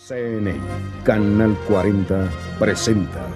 CNI, Canal 40, presenta.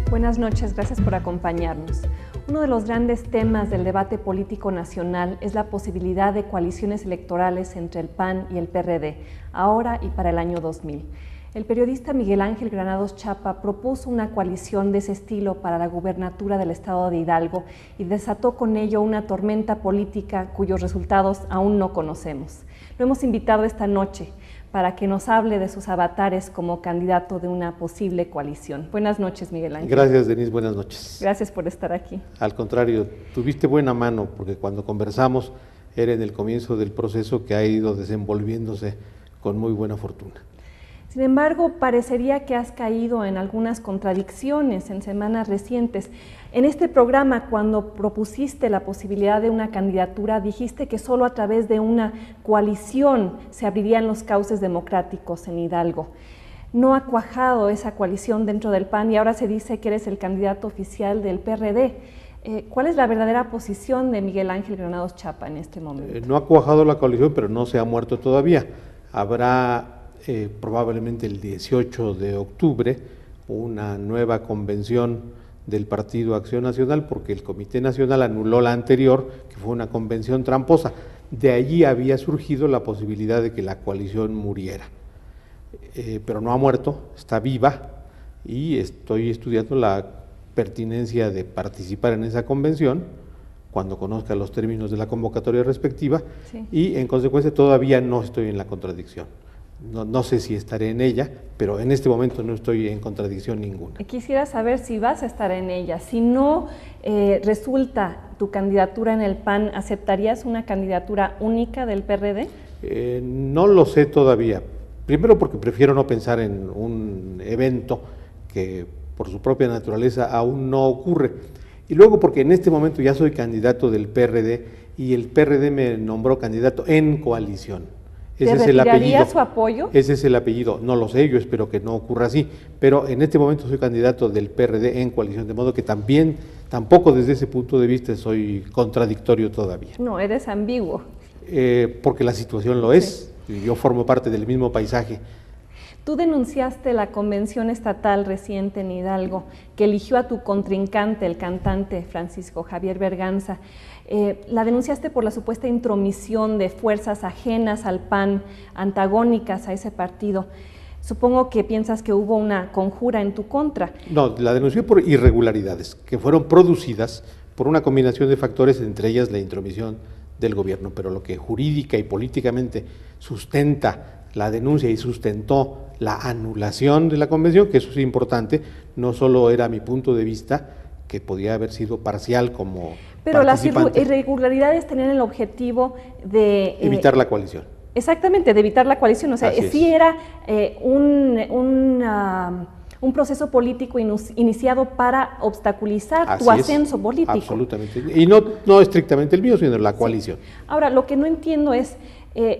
Buenas noches, gracias por acompañarnos. Uno de los grandes temas del debate político nacional es la posibilidad de coaliciones electorales entre el PAN y el PRD, ahora y para el año 2000. El periodista Miguel Ángel Granados Chapa propuso una coalición de ese estilo para la gubernatura del estado de Hidalgo y desató con ello una tormenta política cuyos resultados aún no conocemos. Lo hemos invitado esta noche para que nos hable de sus avatares como candidato de una posible coalición. Buenas noches, Miguel Ángel. Gracias, Denise, buenas noches. Gracias por estar aquí. Al contrario, tuviste buena mano, porque cuando conversamos era en el comienzo del proceso que ha ido desenvolviéndose con muy buena fortuna. Sin embargo, parecería que has caído en algunas contradicciones en semanas recientes. En este programa, cuando propusiste la posibilidad de una candidatura, dijiste que solo a través de una coalición se abrirían los cauces democráticos en Hidalgo. No ha cuajado esa coalición dentro del PAN y ahora se dice que eres el candidato oficial del PRD. ¿Cuál es la verdadera posición de Miguel Ángel Granados Chapa en este momento? No ha cuajado la coalición, pero no se ha muerto todavía. Habrá probablemente el 18 de octubre una nueva convención del Partido Acción Nacional, porque el Comité Nacional anuló la anterior, que fue una convención tramposa. De allí había surgido la posibilidad de que la coalición muriera, pero no ha muerto, está viva, y estoy estudiando la pertinencia de participar en esa convención cuando conozca los términos de la convocatoria respectiva, sí. Y en consecuencia todavía no estoy en la contradicción. No sé si estaré en ella, pero en este momento no estoy en contradicción ninguna. Quisiera saber si vas a estar en ella. Si no resulta tu candidatura en el PAN, ¿aceptarías una candidatura única del PRD? No lo sé todavía. Primero porque prefiero no pensar en un evento que por su propia naturaleza aún no ocurre. Y luego porque en este momento ya soy candidato del PRD y el PRD me nombró candidato en coalición. ¿Te retiraría su apoyo? Ese es el apellido, no lo sé, yo espero que no ocurra así, pero en este momento soy candidato del PRD en coalición, de modo que tampoco desde ese punto de vista soy contradictorio todavía. No, eres ambiguo. Porque la situación lo es, sí. Yo formo parte del mismo paisaje. Tú denunciaste la convención estatal reciente en Hidalgo, que eligió a tu contrincante, el cantante Francisco Javier Berganza. La denunciaste por la supuesta intromisión de fuerzas ajenas al PAN, antagónicas a ese partido. Supongo que piensas que hubo una conjura en tu contra. No, la denuncié por irregularidades que fueron producidas por una combinación de factores, entre ellas la intromisión del gobierno, pero lo que jurídica y políticamente sustenta la denuncia y sustentó la anulación de la convención, que eso es importante, no solo era mi punto de vista, que podía haber sido parcial como pero las irregularidades tenían el objetivo de evitar la coalición. Exactamente, de evitar la coalición. O sea, sí era un proceso político iniciado para obstaculizar tu ascenso político. Absolutamente. Y no estrictamente el mío, sino la coalición. Sí. Ahora, lo que no entiendo es,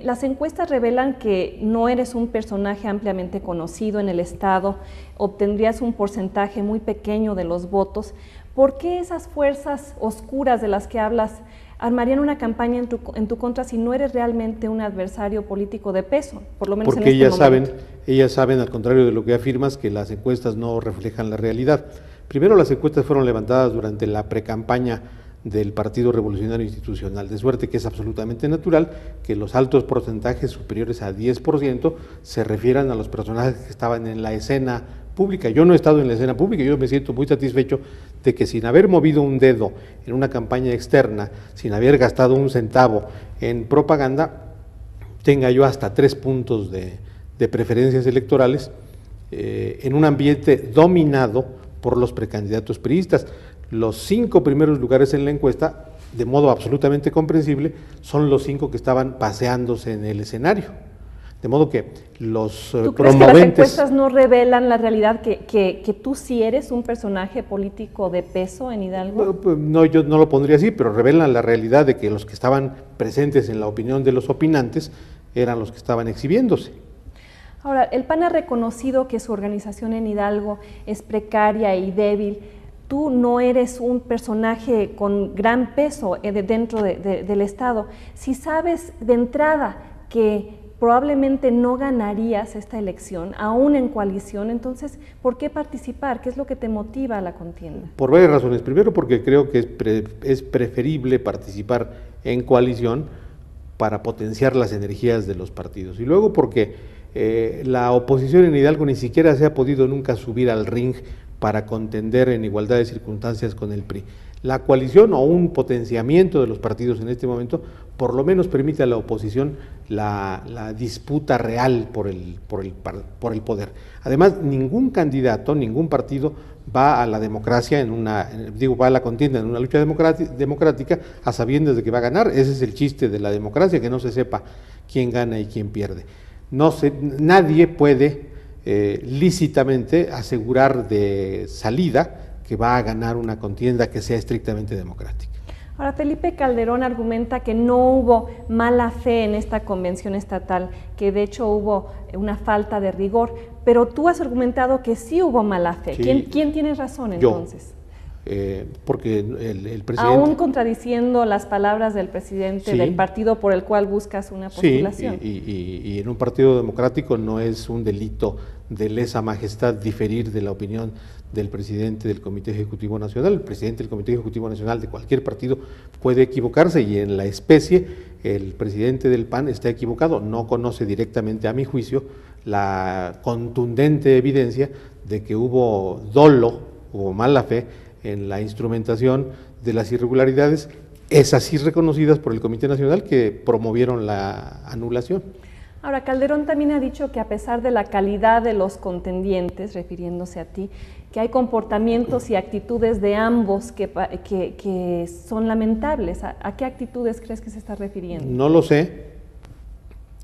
las encuestas revelan que no eres un personaje ampliamente conocido en el Estado, obtendrías un porcentaje muy pequeño de los votos. ¿Por qué esas fuerzas oscuras de las que hablas armarían una campaña en tu contra si no eres realmente un adversario político de peso? Por lo menos porque en este momento. Ellas saben, al contrario de lo que afirmas, que las encuestas no reflejan la realidad. Primero, las encuestas fueron levantadas durante la precampaña del Partido Revolucionario Institucional, de suerte que es absolutamente natural que los altos porcentajes superiores a 10% se refieran a los personajes que estaban en la escena pública. Yo no he estado en la escena pública, yo me siento muy satisfecho de que sin haber movido un dedo en una campaña externa, sin haber gastado un centavo en propaganda, tenga yo hasta 3 puntos de preferencias electorales en un ambiente dominado por los precandidatos priistas. Los 5 primeros lugares en la encuesta de modo absolutamente comprensible, son los 5 que estaban paseándose en el escenario. De modo que los ¿Tú crees que las encuestas no revelan la realidad, que tú sí eres un personaje político de peso en Hidalgo? No, yo no lo pondría así, pero revelan la realidad de que los que estaban presentes en la opinión de los opinantes eran los que estaban exhibiéndose. Ahora, el PAN ha reconocido que su organización en Hidalgo es precaria y débil. Tú no eres un personaje con gran peso dentro del Estado. Si sabes de entrada que probablemente no ganarías esta elección, aún en coalición, entonces, ¿por qué participar? ¿Qué es lo que te motiva a la contienda? Por varias razones. Primero, porque creo que es preferible participar en coalición para potenciar las energías de los partidos. Y luego porque la oposición en Hidalgo ni siquiera se ha podido nunca subir al ring para contender en igualdad de circunstancias con el PRI. La coalición o un potenciamiento de los partidos en este momento por lo menos permite a la oposición la disputa real por el poder. Además, ningún candidato, ningún partido va a la democracia va a la contienda en una lucha democrática a sabiendas de que va a ganar. Ese es el chiste de la democracia, que no se sepa quién gana y quién pierde. Nadie puede lícitamente asegurar de salida que va a ganar una contienda que sea estrictamente democrática. Ahora, Felipe Calderón argumenta que no hubo mala fe en esta convención estatal, que de hecho hubo una falta de rigor, pero tú has argumentado que sí hubo mala fe. Sí. ¿Quién tiene razón entonces? Porque el presidente… Aún contradiciendo las palabras del presidente del partido por el cual buscas una postulación. Sí, y en un partido democrático no es un delito de lesa majestad diferir de la opinión del presidente del Comité Ejecutivo Nacional. El presidente del Comité Ejecutivo Nacional de cualquier partido puede equivocarse, y en la especie el presidente del PAN está equivocado. No conoce directamente, a mi juicio, la contundente evidencia de que hubo dolo, hubo mala fe en la instrumentación de las irregularidades, esas sí reconocidas por el Comité Nacional, que promovieron la anulación. Ahora, Calderón también ha dicho que a pesar de la calidad de los contendientes, refiriéndose a ti, que hay comportamientos y actitudes de ambos que son lamentables. ¿A qué actitudes crees que se está refiriendo? No lo sé.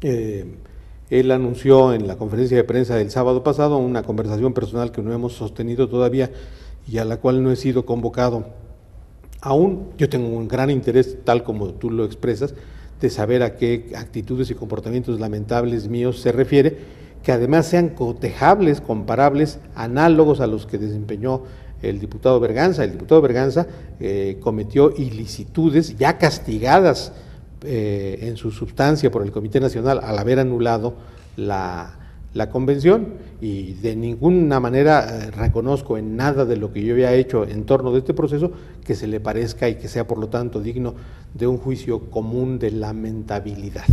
Él anunció en la conferencia de prensa del sábado pasado una conversación personal que no hemos sostenido todavía y a la cual no he sido convocado. Aún yo tengo un gran interés, tal como tú lo expresas, de saber a qué actitudes y comportamientos lamentables míos se refiere, que además sean cotejables, comparables, análogos a los que desempeñó el diputado Berganza. El diputado Berganza cometió ilicitudes ya castigadas en su sustancia por el Comité Nacional al haber anulado la convención, y de ninguna manera reconozco en nada de lo que yo había hecho en torno de este proceso que se le parezca y que sea por lo tanto digno de un juicio común de lamentabilidad.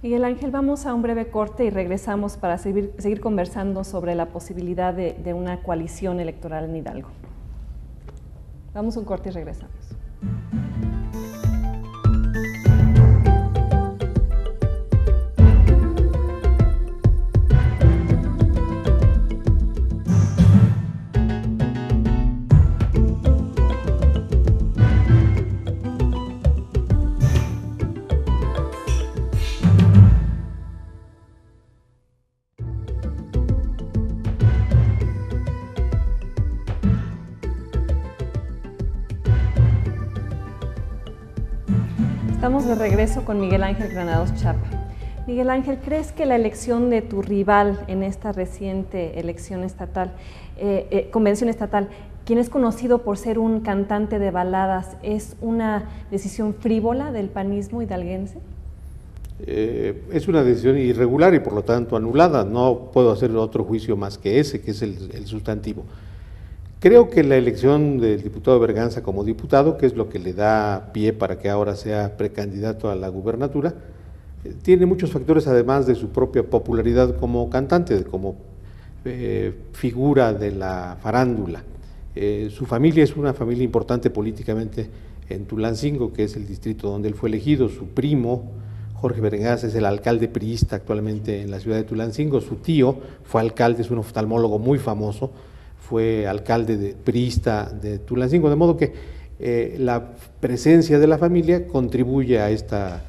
Miguel Ángel, vamos a un breve corte y regresamos para seguir conversando sobre la posibilidad de una coalición electoral en Hidalgo. Vamos a un corte y regresamos. Estamos de regreso con Miguel Ángel Granados Chapa. Miguel Ángel, ¿crees que la elección de tu rival en esta reciente elección estatal, convención estatal, quien es conocido por ser un cantante de baladas, es una decisión frívola del panismo hidalguense? Es una decisión irregular y por lo tanto anulada. No puedo hacer otro juicio más que ese, que es el sustantivo. Creo que la elección del diputado Berganza como diputado, que es lo que le da pie para que ahora sea precandidato a la gubernatura, tiene muchos factores además de su propia popularidad como cantante, como figura de la farándula. Su familia es una familia importante políticamente en Tulancingo, que es el distrito donde él fue elegido. Su primo, Jorge Berganza, es el alcalde priista actualmente en la ciudad de Tulancingo. Su tío fue alcalde, es un oftalmólogo muy famoso, fue alcalde priista de Tulancingo, de modo que la presencia de la familia contribuye a esta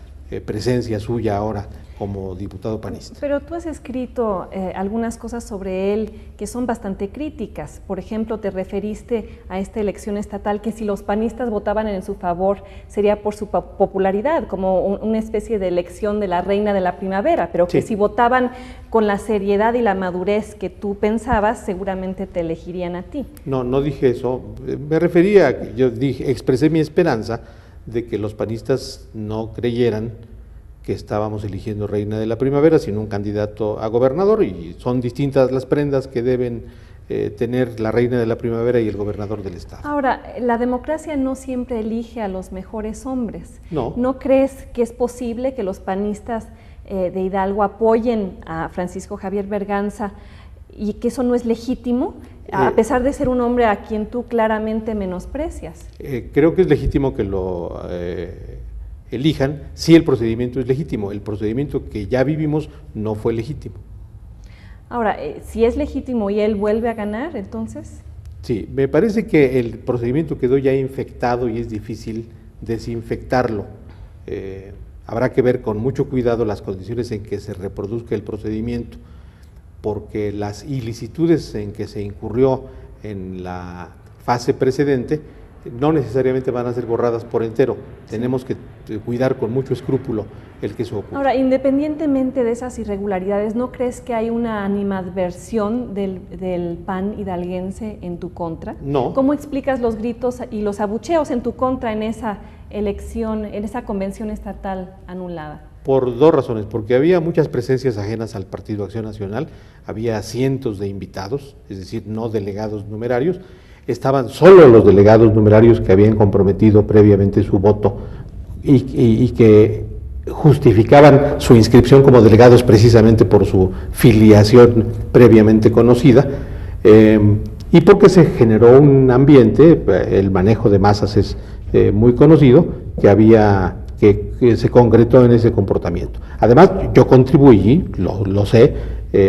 presencia suya ahora como diputado panista. Pero tú has escrito algunas cosas sobre él que son bastante críticas. Por ejemplo, te referiste a esta elección estatal que si los panistas votaban en su favor sería por su popularidad, como una especie de elección de la reina de la primavera, pero que si votaban con la seriedad y la madurez que tú pensabas, seguramente te elegirían a ti. No, no dije eso. Me refería, expresé mi esperanza de que los panistas no creyeran que estábamos eligiendo reina de la primavera, sino un candidato a gobernador, y son distintas las prendas que deben tener la reina de la primavera y el gobernador del estado. Ahora, la democracia no siempre elige a los mejores hombres. No. ¿No crees que es posible que los panistas de Hidalgo apoyen a Francisco Javier Berganza y que eso no es legítimo, a pesar de ser un hombre a quien tú claramente menosprecias? Creo que es legítimo que lo elijan si el procedimiento es legítimo. El procedimiento que ya vivimos no fue legítimo. Ahora, si es legítimo y él vuelve a ganar, entonces... Sí, me parece que el procedimiento quedó ya infectado y es difícil desinfectarlo. Habrá que ver con mucho cuidado las condiciones en que se reproduzca el procedimiento, porque las ilicitudes en que se incurrió en la fase precedente no necesariamente van a ser borradas por entero. Tenemos que cuidar con mucho escrúpulo el que eso ocurra. Ahora, independientemente de esas irregularidades, ¿no crees que hay una animadversión del PAN hidalguense en tu contra? No. ¿Cómo explicas los gritos y los abucheos en tu contra en esa elección, en esa convención estatal anulada? Por dos razones, porque había muchas presencias ajenas al Partido Acción Nacional, había cientos de invitados, es decir, no delegados numerarios. Estaban solo los delegados numerarios que habían comprometido previamente su voto y que justificaban su inscripción como delegados precisamente por su filiación previamente conocida, y porque se generó un ambiente, el manejo de masas es muy conocido, que se concretó en ese comportamiento. Además, yo contribuí, lo sé,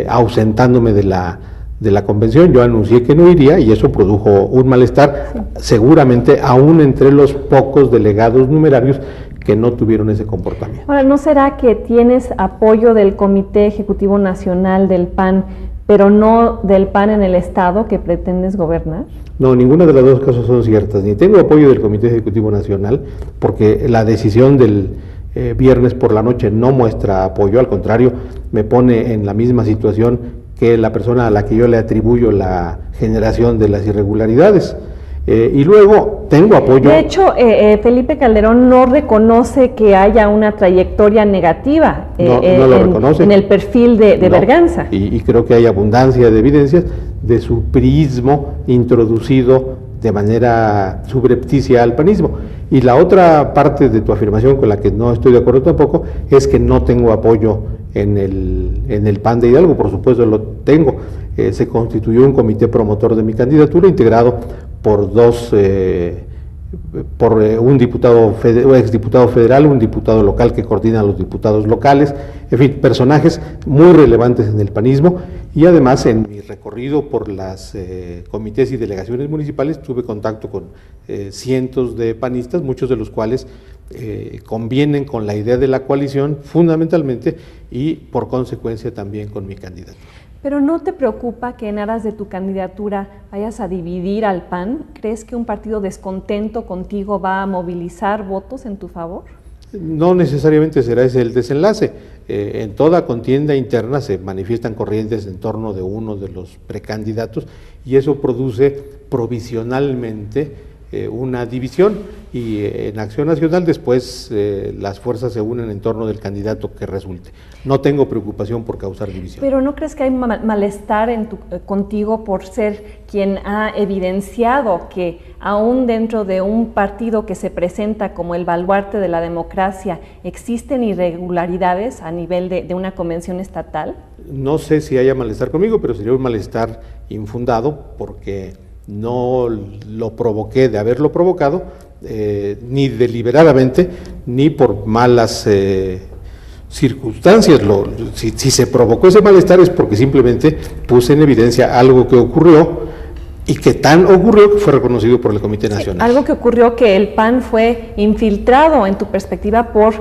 ausentándome de la convención. Yo anuncié que no iría y eso produjo un malestar, seguramente aún entre los pocos delegados numerarios que no tuvieron ese comportamiento. Ahora, ¿no será que tienes apoyo del Comité Ejecutivo Nacional del PAN, pero no del PAN en el Estado que pretendes gobernar? No, ninguna de las dos cosas son ciertas. Ni tengo apoyo del Comité Ejecutivo Nacional, porque la decisión del viernes por la noche no muestra apoyo, al contrario, me pone en la misma situación que la persona a la que yo le atribuyo la generación de las irregularidades. Y luego tengo apoyo. De hecho, Felipe Calderón no reconoce que haya una trayectoria negativa no lo reconoce en el perfil de Berganza. Y creo que hay abundancia de evidencias de su priismo introducido de manera subrepticia al panismo. Y la otra parte de tu afirmación con la que no estoy de acuerdo tampoco es que no tengo apoyo en el PAN de Hidalgo. Por supuesto lo tengo. Se constituyó un comité promotor de mi candidatura integrado por un diputado exdiputado federal, un diputado local que coordina a los diputados locales, en fin, personajes muy relevantes en el panismo. Y además, en mi recorrido por las comités y delegaciones municipales, tuve contacto con cientos de panistas, muchos de los cuales convienen con la idea de la coalición fundamentalmente y por consecuencia también con mi candidatura. ¿Pero no te preocupa que en aras de tu candidatura vayas a dividir al PAN? ¿Crees que un partido descontento contigo va a movilizar votos en tu favor? No necesariamente será ese el desenlace. En toda contienda interna se manifiestan corrientes en torno de uno de los precandidatos y eso produce provisionalmente una división, y en Acción Nacional después las fuerzas se unen en torno del candidato que resulte. No tengo preocupación por causar división. ¿Pero no crees que hay malestar contigo por ser quien ha evidenciado que aún dentro de un partido que se presenta como el baluarte de la democracia existen irregularidades a nivel de una convención estatal? No sé si haya malestar conmigo, pero sería un malestar infundado porque no lo provoqué de haberlo provocado, ni deliberadamente, ni por malas circunstancias. Si se provocó ese malestar es porque simplemente puse en evidencia algo que ocurrió Y que tan ocurrió que fue reconocido por el Comité Nacional. Algo que ocurrió, que el PAN fue infiltrado, en tu perspectiva, por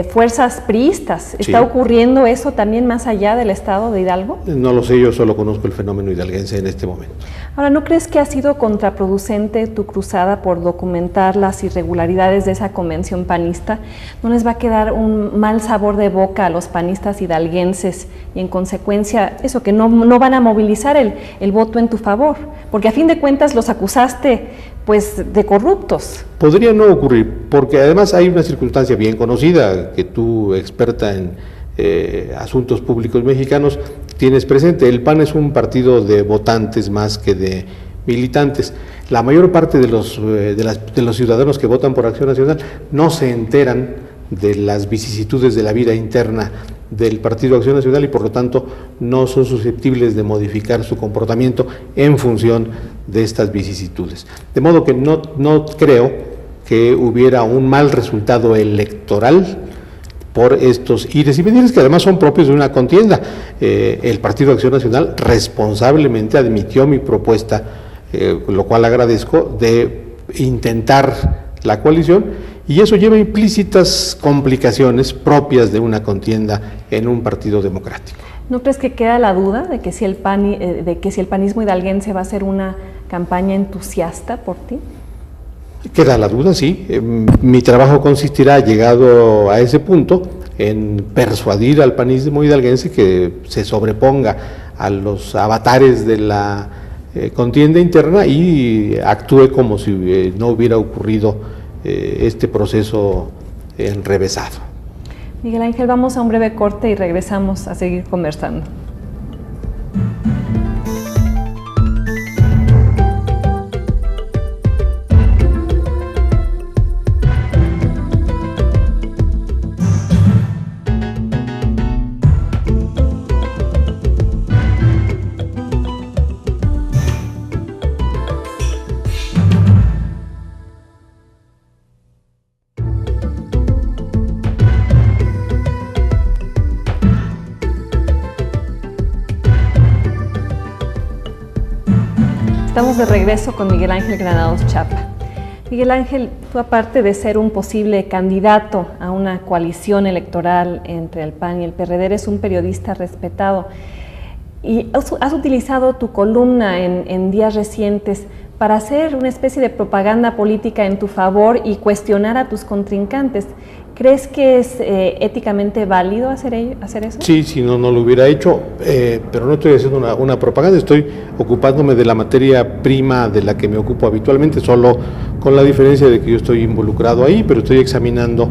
fuerzas priistas. ¿Está ocurriendo eso también más allá del estado de Hidalgo? No lo sé, yo solo conozco el fenómeno hidalguense en este momento. Ahora, ¿no crees que ha sido contraproducente tu cruzada por documentar las irregularidades de esa convención panista? ¿No les va a quedar un mal sabor de boca a los panistas hidalguenses y en consecuencia eso, que no van a movilizar el voto en tu favor? Porque a fin de cuentas los acusaste pues de corruptos. Podría no ocurrir, porque además hay una circunstancia bien conocida que tú, experta en asuntos públicos mexicanos, tienes presente. El PAN es un partido de votantes más que de militantes. La mayor parte de los ciudadanos que votan por Acción Nacional no se enteran de las vicisitudes de la vida interna del Partido Acción Nacional y por lo tanto no son susceptibles de modificar su comportamiento en función de estas vicisitudes. De modo que no creo que hubiera un mal resultado electoral por estos ires y venires que además son propios de una contienda. El Partido Acción Nacional responsablemente admitió mi propuesta, lo cual agradezco, de intentar la coalición, y eso lleva implícitas complicaciones propias de una contienda en un partido democrático. ¿No crees que queda la duda de que si el panismo hidalguense va a ser una campaña entusiasta por ti? Queda la duda, sí. Mi trabajo consistirá, llegado a ese punto, en persuadir al panismo hidalguense que se sobreponga a los avatares de la contienda interna y actúe como si no hubiera ocurrido este proceso enrevesado. Miguel Ángel, vamos a un breve corte y regresamos a seguir conversando. Estamos de regreso con Miguel Ángel Granados Chapa. Miguel Ángel, tú, aparte de ser un posible candidato a una coalición electoral entre el PAN y el PRD, eres un periodista respetado y has utilizado tu columna en días recientes para hacer una especie de propaganda política en tu favor y cuestionar a tus contrincantes. ¿Crees que es éticamente válido hacer eso? Sí, si no lo hubiera hecho, pero no estoy haciendo una propaganda, estoy ocupándome de la materia prima de la que me ocupo habitualmente, solo con la diferencia de que yo estoy involucrado ahí, pero estoy examinando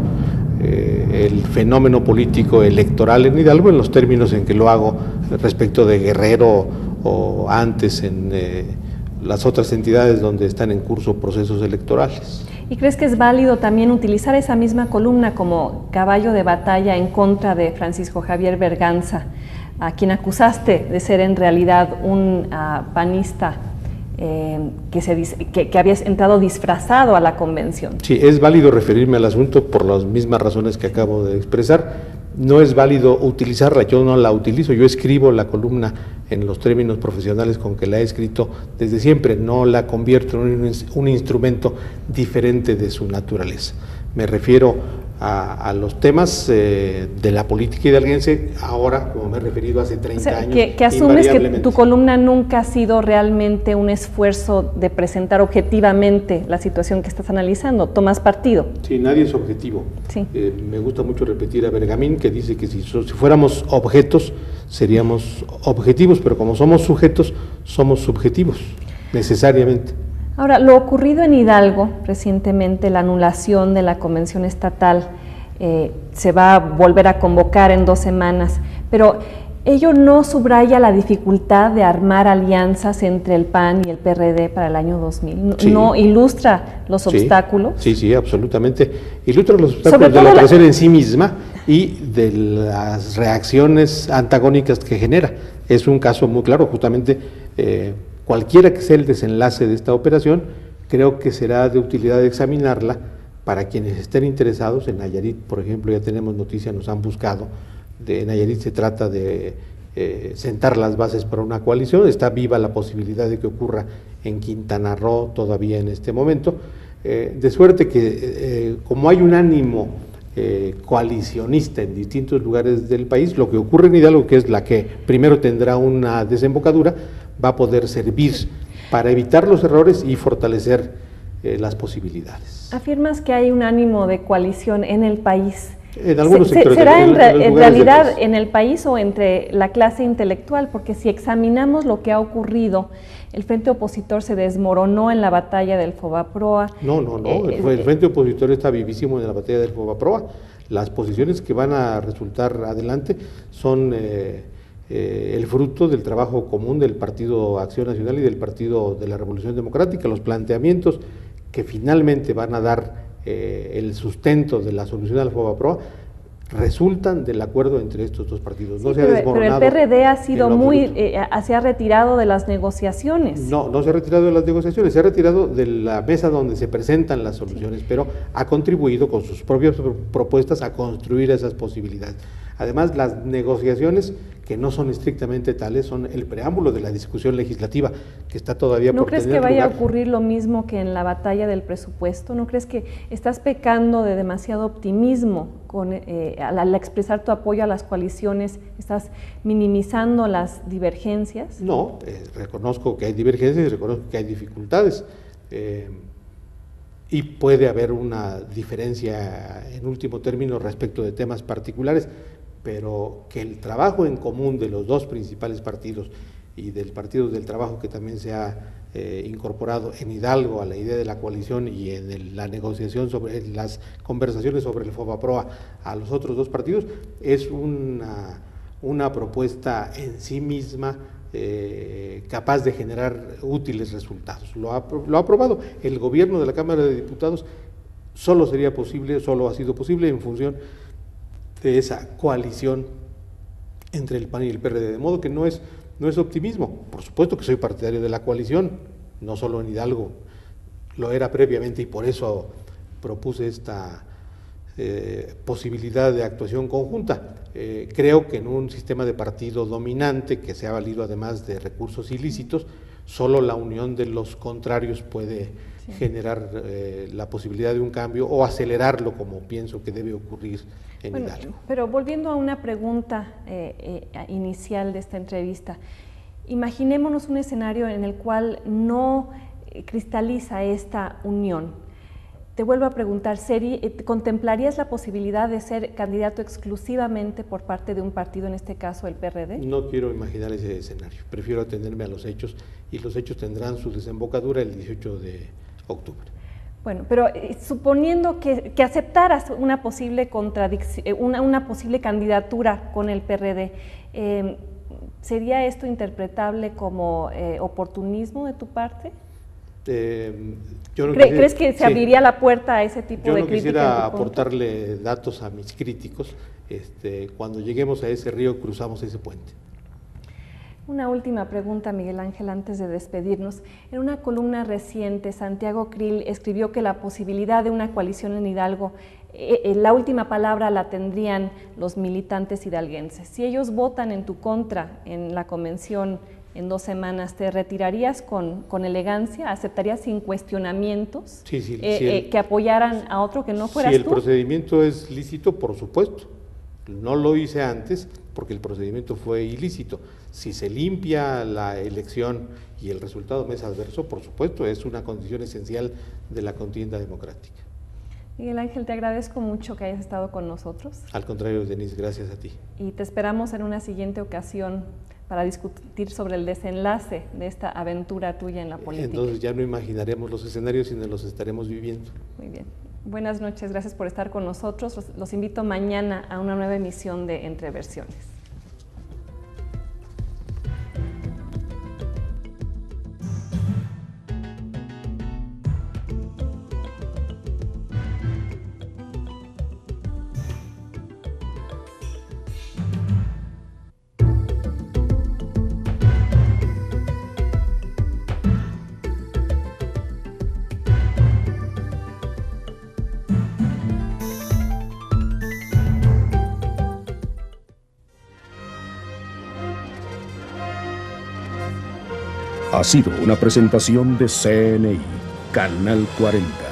el fenómeno político electoral en Hidalgo en los términos en que lo hago respecto de Guerrero o antes en las otras entidades donde están en curso procesos electorales. ¿Y crees que es válido también utilizar esa misma columna como caballo de batalla en contra de Francisco Javier Berganza, a quien acusaste de ser en realidad un panista que había entrado disfrazado a la convención? Sí, es válido referirme al asunto por las mismas razones que acabo de expresar. No es válido utilizarla, yo no la utilizo, yo escribo la columna en los términos profesionales con que la he escrito desde siempre, no la convierto en un instrumento diferente de su naturaleza. Me refiero a los temas de la política hidalguense ahora, como me he referido hace 30 años. Que asumes que tu columna nunca ha sido realmente un esfuerzo de presentar objetivamente la situación que estás analizando, tomas partido. Sí, nadie es objetivo. Sí. Me gusta mucho repetir a Bergamín, que dice que si fuéramos objetos seríamos objetivos, pero como somos sujetos, somos subjetivos, necesariamente. Ahora, lo ocurrido en Hidalgo recientemente, la anulación de la convención estatal, se va a volver a convocar en 2 semanas, pero ello no subraya la dificultad de armar alianzas entre el PAN y el PRD para el año 2000, sí. ¿No ilustra los obstáculos? Sí, absolutamente. Ilustra los obstáculos de la operación en sí misma y de las reacciones antagónicas que genera. Es un caso muy claro, justamente. Cualquiera que sea el desenlace de esta operación, creo que será de utilidad examinarla para quienes estén interesados. En Nayarit, por ejemplo, ya tenemos noticia, nos han buscado. De Nayarit se trata de sentar las bases para una coalición, está viva la posibilidad de que ocurra en Quintana Roo todavía en este momento, de suerte que como hay un ánimo coalicionista en distintos lugares del país, lo que ocurre en Hidalgo, que es la que primero tendrá una desembocadura, va a poder servir para evitar los errores y fortalecer las posibilidades. Afirmas que hay un ánimo de coalición en el país. En algunos sectores. ¿Será en realidad en el país o entre la clase intelectual? Porque si examinamos lo que ha ocurrido, el frente opositor se desmoronó en la batalla del Fobaproa. No, el frente opositor está vivísimo en la batalla del Fobaproa. Las posiciones que van a resultar adelante son el fruto del trabajo común del Partido Acción Nacional y del Partido de la Revolución Democrática. Los planteamientos que finalmente van a dar el sustento de la solución al Fobaproa resultan del acuerdo entre estos dos partidos. No se ha desmoronado. Pero el PRD ha sido se ha retirado de las negociaciones. No se ha retirado de las negociaciones, se ha retirado de la mesa donde se presentan las soluciones, pero ha contribuido con sus propias propuestas a construir esas posibilidades. Además, las negociaciones, que no son estrictamente tales, son el preámbulo de la discusión legislativa que está todavía por tener lugar. ¿No crees que vaya a ocurrir lo mismo que en la batalla del presupuesto? ¿No crees que estás pecando de demasiado optimismo al expresar tu apoyo a las coaliciones? ¿Estás minimizando las divergencias? No, reconozco que hay divergencias y reconozco que hay dificultades. Y puede haber una diferencia en último término respecto de temas particulares, pero que el trabajo en común de los dos principales partidos y del Partido del Trabajo, que también se ha incorporado en Hidalgo a la idea de la coalición y en la negociación sobre las conversaciones sobre el Fobaproa a los otros dos partidos, es una propuesta en sí misma capaz de generar útiles resultados. Lo ha aprobado el gobierno de la Cámara de Diputados. Solo ha sido posible en función de esa coalición entre el PAN y el PRD, de modo que no es optimismo. Por supuesto que soy partidario de la coalición, no solo en Hidalgo, lo era previamente y por eso propuse esta posibilidad de actuación conjunta. Creo que en un sistema de partido dominante que se ha valido además de recursos ilícitos, solo la unión de los contrarios puede generar la posibilidad de un cambio o acelerarlo, como pienso que debe ocurrir en Hidalgo. Pero volviendo a una pregunta inicial de esta entrevista, imaginémonos un escenario en el cual no cristaliza esta unión. Te vuelvo a preguntar, ¿contemplarías la posibilidad de ser candidato exclusivamente por parte de un partido, en este caso el PRD? No quiero imaginar ese escenario, prefiero atenerme a los hechos y los hechos tendrán su desembocadura el 18 de octubre. Bueno, pero suponiendo que aceptaras una posible una posible candidatura con el PRD, ¿sería esto interpretable como oportunismo de tu parte? ¿Crees que se abriría la puerta a ese tipo de crítica? Yo no quisiera aportarle datos a mis críticos. Cuando lleguemos a ese río, cruzamos ese puente. Una última pregunta, Miguel Ángel, antes de despedirnos. En una columna reciente, Santiago Krill escribió que la posibilidad de una coalición en Hidalgo, la última palabra la tendrían los militantes hidalguenses. Si ellos votan en tu contra en la convención en 2 semanas, ¿te retirarías con elegancia? ¿Aceptarías sin cuestionamientos que apoyaran a otro que no fueras tú? Si el procedimiento es lícito, por supuesto. No lo hice antes porque el procedimiento fue ilícito. Si se limpia la elección y el resultado me es adverso, por supuesto, es una condición esencial de la contienda democrática. Miguel Ángel, te agradezco mucho que hayas estado con nosotros. Al contrario, Denise, gracias a ti. Y te esperamos en una siguiente ocasión para discutir sobre el desenlace de esta aventura tuya en la política. Entonces ya no imaginaremos los escenarios, sino los estaremos viviendo. Muy bien. Buenas noches, gracias por estar con nosotros. Los invito mañana a una nueva emisión de Entre Versiones. Ha sido una presentación de CNI, Canal 40.